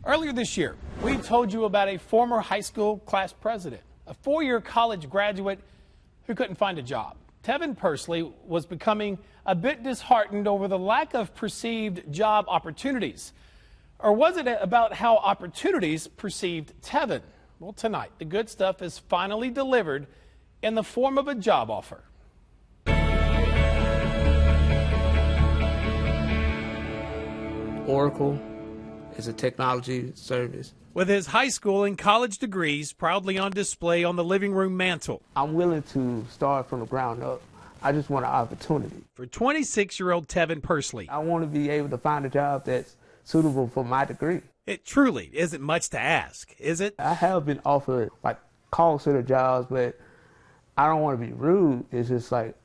Earlier this year, we told you about a former high school class president, a four-year college graduate who couldn't find a job. Tevin Persley was becoming a bit disheartened over the lack of perceived job opportunities. Or was it about how opportunities perceived Tevin? Well, tonight, the good stuff is finally delivered in the form of a job offer. Oracle is a technology service. With his high school and college degrees proudly on display on the living room mantel. I'm willing to start from the ground up. I just want an opportunity. For 26-year-old Tevin Persley, I want to be able to find a job that's suitable for my degree. It truly isn't much to ask, is it? I have been offered like call center jobs, but I don't want to be rude. It's just like,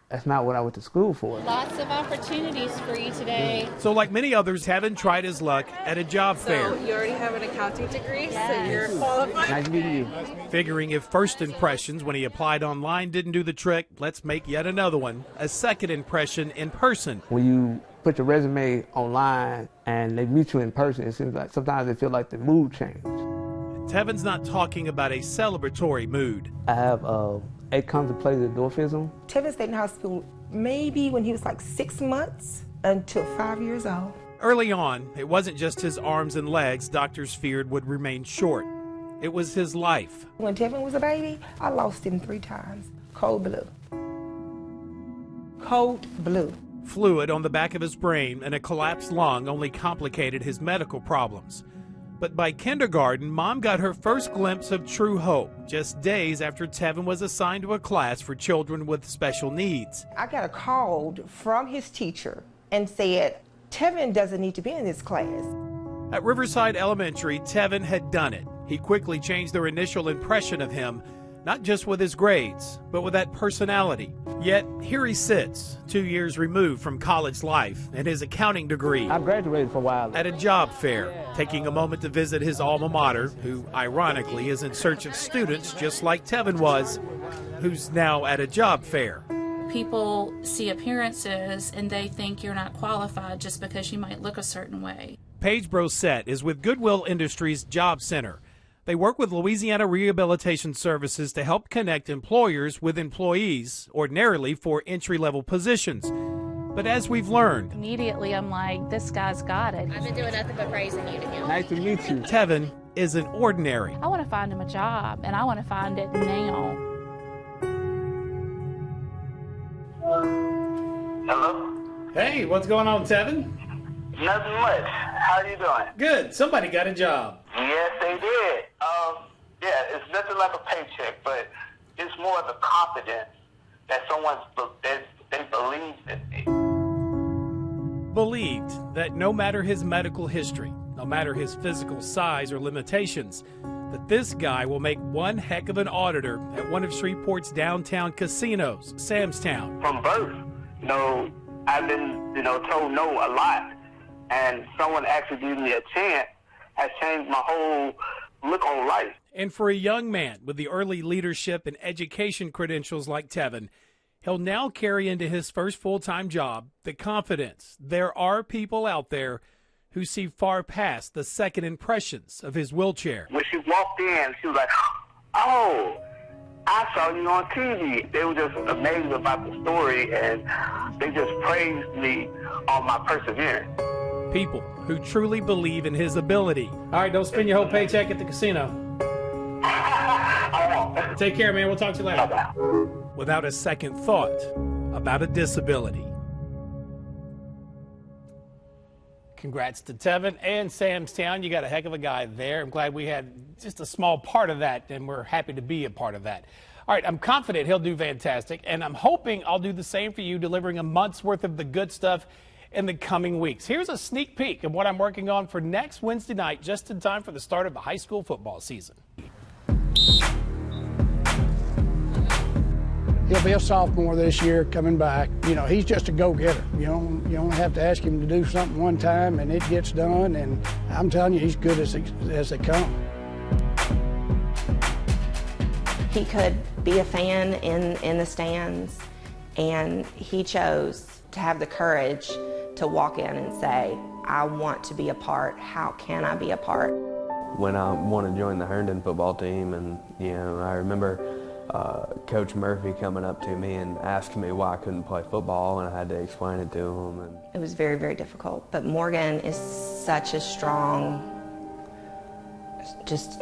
that's not what I went to school for. Lots of opportunities for you today. So like many others, Tevin tried his luck at a job fair. So you already have an accounting degree, so you're qualified. Nice meeting you. Figuring if first impressions when he applied online didn't do the trick, let's make yet another one, a second impression in person. When you put your resume online and they meet you in person, it seems like sometimes they feel like the mood changed. Tevin's not talking about a celebratory mood. I have achondroplasia dwarfism. Tevin stayed in hospital maybe when he was like 6 months until 5 years old. Early on, it wasn't just his arms and legs doctors feared would remain short. It was his life. When Tevin was a baby, I lost him 3 times. Cold blue. Cold blue. Fluid on the back of his brain and a collapsed lung only complicated his medical problems. But by kindergarten, Mom got her first glimpse of true hope just days after Tevin was assigned to a class for children with special needs. I got a call from his teacher and said, Tevin doesn't need to be in this class. At Riverside Elementary, Tevin had done it. He quickly changed their initial impression of him, not just with his grades, but with that personality. Yet, here he sits, 2 years removed from college life and his accounting degree. I graduated for a while. At a job fair, taking a moment to visit his alma mater, who ironically is in search of students just like Tevin was, who's now at a job fair. People see appearances and they think you're not qualified just because you might look a certain way. Paige Brosette is with Goodwill Industries Job Center. They work with Louisiana Rehabilitation Services to help connect employers with employees, ordinarily for entry-level positions. But as we've learned, Immediately, I'm like, this guy's got it. I've been doing nothing but praising you to him. Nice to meet you. Tevin isn't ordinary. I want to find him a job, and I want to find it now. Hello? Hey, what's going on, Tevin? Nothing much. How you doing? Good. Somebody got a job. Yes, they did. Yeah, it's nothing like a paycheck, but it's more the confidence that they believe in me. Believed that no matter his medical history, no matter his physical size or limitations, that this guy will make one heck of an auditor at one of Shreveport's downtown casinos, Sam's Town. From birth, I've been, told no a lot, and someone actually giving me a chance has changed my whole look on life. And for a young man with the early leadership and education credentials like Tevin, he'll now carry into his first full-time job the confidence there are people out there who see far past the second impressions of his wheelchair. When she walked in, she was like, oh, I saw you on TV. They were just amazed about the story, and they just praised me on my perseverance. People who truly believe in his ability. All right, don't spend your whole paycheck at the casino. Take care, man. We'll talk to you later. Bye-bye. Without a second thought about a disability. Congrats to Tevin and Sam's Town. You got a heck of a guy there. I'm glad we had just a small part of that, and we're happy to be a part of that. All right, I'm confident he'll do fantastic, and I'm hoping I'll do the same for you, delivering a month's worth of the good stuff in the coming weeks. Here's a sneak peek of what I'm working on for next Wednesday night, just in time for the start of the high school football season. He'll be a sophomore this year coming back. He's just a go-getter. You don't have to ask him to do something one time and it gets done, and I'm telling you, he's good as they come. He could be a fan in the stands, and he chose to have the courage to walk in and say, I want to be a part. How can I be a part? When I wanted to join the Herndon football team, and I remember Coach Murphy coming up to me and asking me why I couldn't play football, and I had to explain it to him. And it was very, very difficult. But Morgan is such a strong, just